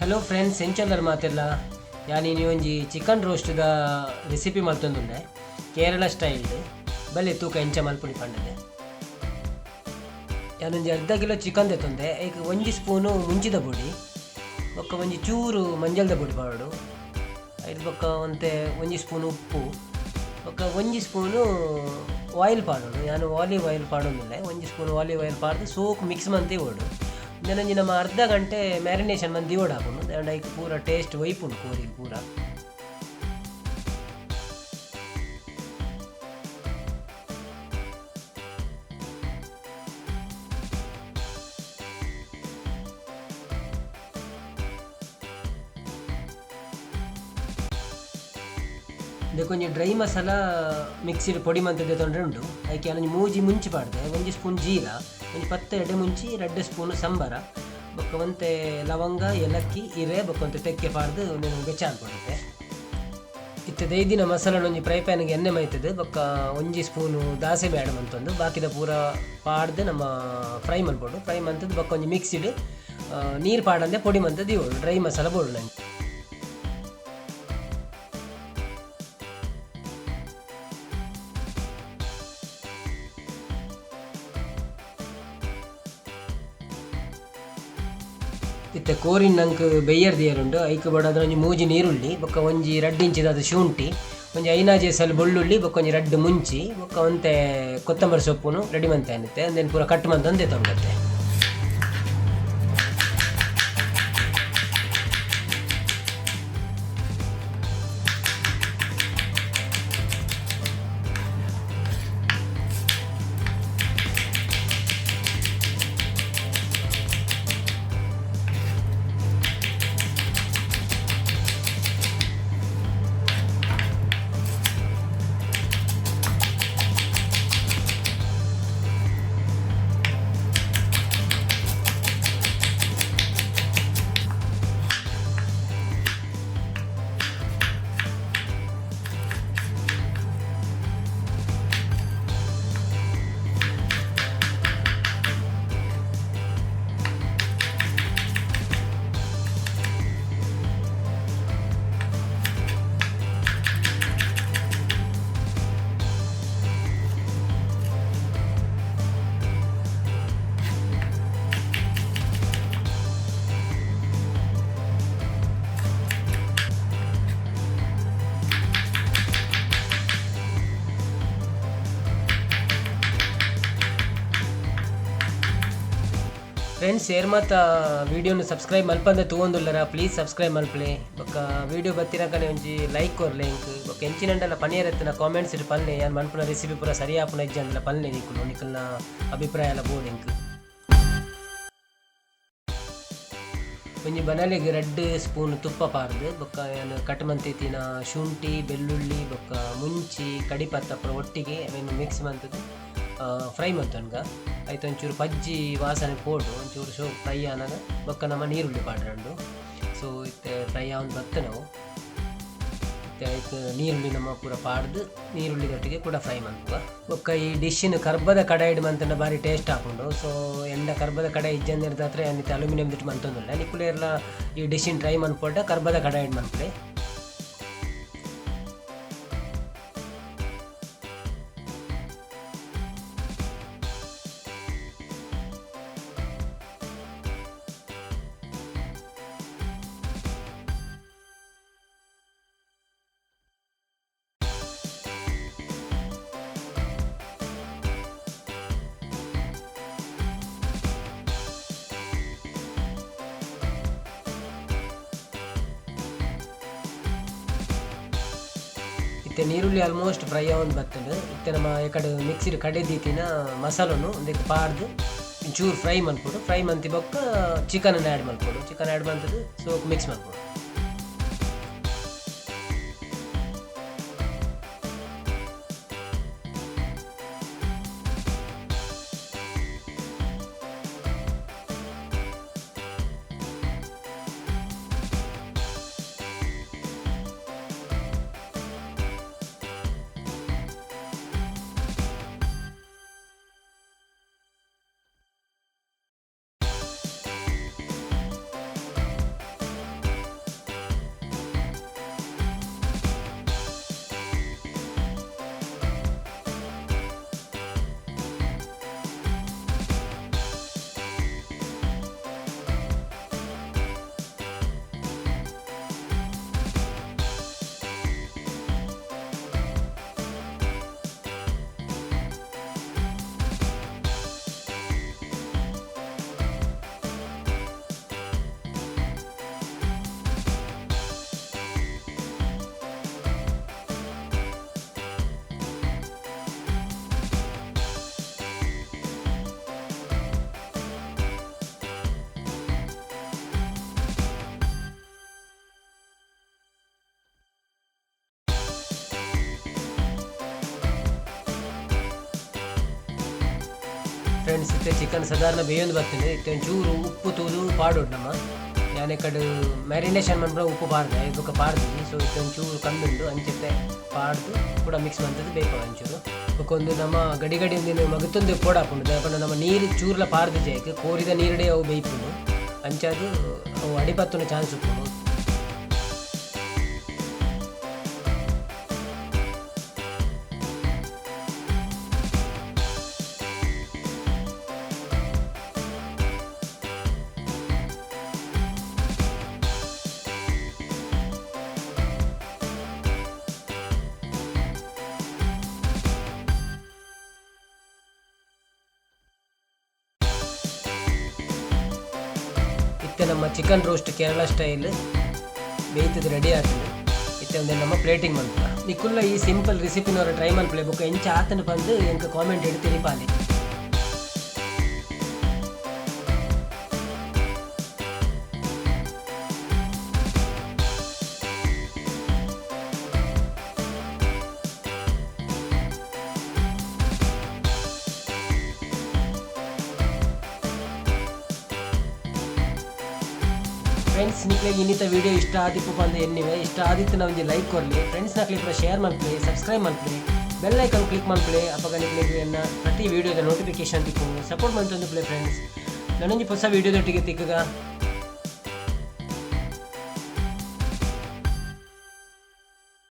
Hello friends ಎಂಚಲ್ಲರ ಮಾತೆಲ್ಲ ಯಾನಿ ಒಂಜಿ chicken ರೋಸ್ಟ್ದ recipe ಮಲ್ತೊಂದುಂಡೆ Kerala styled ಬಲ್ಲೆ ತೂಕ ಎಂಚ ಮಲ್ಪುನಿ ಪಂಡದೆ ಯಾನೊಂಜಿ ಅರ್ಧ ಕಿಲೋ ಚಿಕನ್ ತೆತ್ತೊಂದೆ ಈಗ 1 ಸ್ಪೂನು ಮುಂಚಿದ ಪುಡಿ ಬೊಕ್ಕ ಒಂಜಿ ಚೂರು ಮಂಜಲ್ದ ಪುಡಿ ಪಾಡು ಐದು ಬೊಕ್ಕ ಒಂತೆ 1 ಸ್ಪೂನು ಉಪ್ಪು ಬೊಕ್ಕ 1 ಸ್ಪೂನು ಆಯಿಲ್ ಪಾಡೋಡು ನಾನು ಆಲಿವ್ ಆಯಿಲ್ ಪಾಡೋದಿಲ್ಲ 1 ಸ್ಪೂನು ಆಲಿವ್ ಆಯಿಲ್ ಪಾಡ್ದು ಸೋಕು ಮಿಕ್ಸ್ ಮಂತಿ ಓಡು ನೆನಂಜಿ ನಮ್ಮ ಅರ್ಧ ಗಂಟೆ ಮ್ಯಾರಿನೇಷನ್ ಮಂದಿ ಓಡ್ ಹಾಕೊಂಡು ಐಕ್ ಪೂರ ಟೇಸ್ಟ್ ವೈಪುಂಡು ಕೋರಿಗೆ ಪೂರ ಕೊಂಚ ಡ್ರೈ ಮಸಾಲ ಮಿಕ್ಸಿಡ್ ಪೊಡಿ ಮಂತದ್ದು ತೊಂದರೆ ಉಂಟು ಅದಕ್ಕೆ ಅದೊಂದು ಮೂಜಿ ಮುಂಚಿ ಪಾಡ್ದೆ 1 ಸ್ಪೂನ್ ಜೀರ ಒಂದು 10 ಎಡೆ ಮುಂಚಿ 2 ಸ್ಪೂನು ಸಂಬಾರ ಬೊಕ್ಕ ಒಂತೆ ಲವಂಗ ಏಲಕ್ಕಿ ಹಿರೆ ಬೊಕ್ಕ ಒಂತೆ ತೆಕ್ಕೆ ಪಾಡ್ದು ಒಂದು ಬೆಚ್ಚ ಹಾಕ್ಕೊಡುತ್ತೆ ಇತ್ತದ 5 ದಿನ ಮಸಾಲ ಒಂಜಿ ಫ್ರೈ ಪ್ಯಾನ್ಗೆ ಎಣ್ಣೆ ಮೈತದೆ ಬೊಕ್ಕ 1 ಸ್ಪೂನು ದಾಸೆ ಬ್ಯಾಡ ಮಂತೊಂದು ಬಾಕಿದ ಪೂರ ಪಾಡ್ದು ನಮ್ಮ ಫ್ರೈ ಮಲ್ಬೋದು ಫ್ರೈ ಮಂತದ್ದು ಬೊಕ್ಕ ಒಂಜಿ ಮಿಕ್ಸಿಡ್ ನೀರು ಪಾಡಂದೆ ಪೊಡಿ ಮಂತದ್ದು ಇವಳು ಡ್ರೈ ಮಸಾಲ ಬೋಡು ನಂಗೆ ಇತ್ತೆ ಕೋರಿನ ನಂಗೆ ಬೆಯ್ಯರ್ದು ಏರುಂಡು ಐಕ್ ಬಡೋದು ಒಂಜಿ ಮೂಜಿ ನೀರುಳ್ಳಿ ಬೊಕ್ಕ ಒಂಜಿ 2 ಇಂಚಿದ ಶುಂಠಿ ಒಂಜಿ 5 ಎಸಲ್ ಬೆಳ್ಳುಳ್ಳಿ ಬೊಕ್ಕ ಒಂಜಿ 2 ಮುಂಚಿ ಬೊಕ್ಕ ಒಂತೆ ಕೊತ್ತಂಬರಿ ಸೊಪ್ಪುನು ರೆಡಿ ಮಂತೆ ಅನ್ನತ್ತೆ ಅಂದೇನು ಪೂರ ಕಟ್ ಮಂತಂದೆ ತೊಂಬತ್ತೆ ಫ್ರೆಂಡ್ಸ್ ಏರ್ ಮಾತ ವೀಡಿಯೋನು ಸಬ್ಸ್ಕ್ರೈಬ್ ಮಲ್ಪಂದೆ ತಗೊಂದುಲ್ಲರ ಪ್ಲೀಸ್ ಸಬ್ಸ್ಕ್ರೈಬ್ ಮಲ್ಪಲೆ ಬೊಕ್ಕ ವೀಡಿಯೋ ಬತ್ತಿನಕನೆ ಒಂಜಿ ಲೈಕ್ ಕೊರ್ಲೆ ಇಂಕ್ ಬೊಕ್ಕ ಎಂಚಿನಂಡಲ ಪನಿಯರತ್ತಿನ ಕಾಮೆಂಟ್ಸ್ ಇಟ್ಟು ಪಲ್ಲೆ ಯಾನು ಮನ್ಪುನ ರೆಸಿಪಿ ಪೂರ ಸರಿ ಆಪುನ ಇಜ್ಜ ಅಂದಲ ಪಲ್ಲೆ ನಿಕ್ಕಲ್ನ ಅಭಿಪ್ರಾಯ ಎಲ್ಲ ಬೋರ್ಡ್ ಇಂಕ್ ಒಂಜಿ ಬನಲೆಗೆ 2 ಸ್ಪೂನ್ ತುಪ್ಪ ಪಾರ್ದು ಬೊಕ್ಕ ಏನು ಕಟ್ ಮಂತಿತ್ತಿನ ಶುಂಠಿ ಬೆಳ್ಳುಳ್ಳಿ ಬೊಕ್ಕ ಮುಂಚಿ ಕಡಿಪತ್ತ ಪೂರ ಒಟ್ಟಿಗೆ ಅವೇನು ಮಿಕ್ಸ್ ಮಂತದ್ದು ಫ್ರೈ ಮಂತನ್ಗ ಆಯ್ತು ಒಂಚೂರು ಪಜ್ಜಿ ವಾಸನೆ ಪೋಡು ಒಂಚೂರು ಶೋ ಫ್ರೈ ಆನಾಗ ಬೊಕ್ಕ ನಮ್ಮ ನೀರುಳ್ಳಿ ಪಾಡ್ರಂಡು ಸೊ ಇತ್ತೆ ಫ್ರೈ ಆವೊಂದು ಬತ್ತ ನಾವು ಇತ್ತೆ ಆಯ್ತು ನೀರುಳ್ಳಿ ನಮ್ಮ ಪೂರ ಪಾಡ್ದು ನೀರುಳ್ಳಿದೊಟ್ಟಿಗೆ ಕೂಡ ಫ್ರೈ ಮಂತುವ ಬೊಕ್ಕ ಈ ಡಿಶ್ಶಿನ ಕರ್ಬದ ಕಡಾಯಿಡ್ ಮಂತಂಡ ಭಾರಿ ಟೇಸ್ಟ್ ಹಾಕೊಂಡು ಸೊ ಎಂಡ ಕರ್ಬದ ಕಡಾಯಿ ಇಜ್ಜಂದಿರ್ದ ಹತ್ರ ಅನ್ನಿತ್ತು ಅಲ್ಯೂಮಿನಿಯಂ ದಿಟ್ಟು ಮಂತೊಂದಿಲ್ಲ ನಿಕ್ಕುಲೆಲ್ಲ ಈ ಡಿಶ್ಶಿನ ಟ್ರೈ ಮನ್ಪೊಡ್ಡ ಕರ್ಬದ ಕಡಾಯಿಡ್ ಮನ್ಪುಲೆ ಇತ್ತೆ ನೀರುಳ್ಳಿ ಆಲ್ಮೋಸ್ಟ್ ಫ್ರೈ ಆವೊಂದು ಬರ್ತದೆ ಇತ್ತೆ ನಮ್ಮ ಈ ಕಡೆ ಮಿಕ್ಸಿಡ್ ಕಡೆದೀತಿನ ಮಸಾಲನು ಒಂದಕ್ಕೆ ಪಾರ್ದು ಚೂರು ಫ್ರೈ ಮಲ್ಪೊಡು ಫ್ರೈ ಮಂತಿ ಬೊಕ್ಕ ಚಿಕನನ್ನು ಆ್ಯಡ್ ಮಲ್ಪೊಡು ಚಿಕನ್ ಆ್ಯಡ್ ಮಂತದ್ದು ಸೊ ಮಿಕ್ಸ್ ಮಲ್ಪೊಡು ಫ್ರೆಂಡ್ಸ್ ಇತ್ತೆ ಚಿಕನ್ ಸಾಧಾರಣ ಬೇಯೊಂದು ಬರ್ತದೆ ಇತ್ತೆ ಒಂಚೂರು ಉಪ್ಪು ತೂದು ಪಾಡೋಡು ನಮ್ಮ ಯಾನೆ ಕಡೆ ಮ್ಯಾರಿನೇಷನ್ ಮಾಡ್ಬಿಡ ಉಪ್ಪು ಪಾಡ್ದೆ ಇದಕ್ಕೆ ಪಾಡ್ದಿನಿ ಸೊ ಇತ್ತೆ ಒಂಚೂರು ಕಮ್ಮಿಂಡು ಅಂಚಿತ್ತೆ ಪಾಡ್ದು ಕೂಡ ಮಿಕ್ಸ್ ಮಾಡ್ತದೆ ಬೇಕು ಒಂಚೂರು ಒಂದು ನಮ್ಮ ಗಡಿ ಗಡಿ ಒಂದಿನ ಮಗತ್ತೊಂದು ಪೋಡಾಕೊಂಡು ಯಾಕಂದ್ರೆ ನಮ್ಮ ನೀರು ಚೂರ್ಲ ಪಾರ್ದು ಜಾಯಕ್ಕೆ ಕೋರಿದ ನೀರಡೆ ಅವು ಬೇಯ್ಪುಂಡು ಅಂಚಾದು ಅವು ಅಡಿಪತ್ತುನ ಚಾನ್ಸ್ ಉಪ್ಪುಂಡು. ನಮ್ಮ ಚಿಕನ್ ರೋಸ್ಟ್ ಕೇರಳ ಸ್ಟೈಲ್ ಬೇಯ್ತದೆ ರೆಡಿ ಆಗ್ತದೆ ಇತ್ತೆ ಒಂದು ನಮ್ಮ ಪ್ಲೇಟಿಂಗ್ ಮಾಡ್ತಾರೆ ನಿಕ್ಕುಲ್ಲ ಈ ಸಿಂಪಲ್ ರೆಸಿಪಿನವ್ರ ಟ್ರೈ ಮಾಡ್ಕೊಳ್ಳಿ ಬುಕ್ಕ ಎಂಚ ಆತನ ಬಂದು ಎಂಕ ಕಾಮೆಂಟ್ ಇಡ್ತೀನಿ ಪಾಲಿ. ಫ್ರೆಂಡ್ಸ್ ನಿಕ್ಲಿಗೆ ಇನ್ನಿತ ವೀಡಿಯೋ ಇಷ್ಟ ಆದಿಪ್ಪು ಬಂದು ಎನ್ನಿವೆ ಇಷ್ಟ ಆದಿತ್ತು ನಾವು ಲೈಕ್ ಕೊಡಲಿ ಫ್ರೆಂಡ್ಸ್ ನಾಕ್ಲಿಕ್ಕೆ ಶೇರ್ ಮಾಡ್ಕೊಳ್ಳಿ ಸಬ್ಸ್ಕ್ರೈಬ್ ಮಾಡ್ಕೊಳ್ಳಿ ಬೆಲ್ ಐಕನ್ ಕ್ಲಿಕ್ ಮಾಡ್ಕೊಳ್ಳಿ ಅಪ್ಪ ನಿಕ್ಲಿಗೆ ಪ್ರತಿ ವೀಡಿಯೋದ ನೋಟಿಫಿಕೇಶನ್ ತಿಕ್ಕೊಂಡು ಸಪೋರ್ಟ್ ಮಾಡ್ತಂದು ಪ್ಲೇ ಫ್ರೆಂಡ್ಸ್ ನನ್ನೊಂದು ಹೊಸ ವೀಡಿಯೋದೊಟ್ಟಿಗೆ ತಿಕ್ಕಗ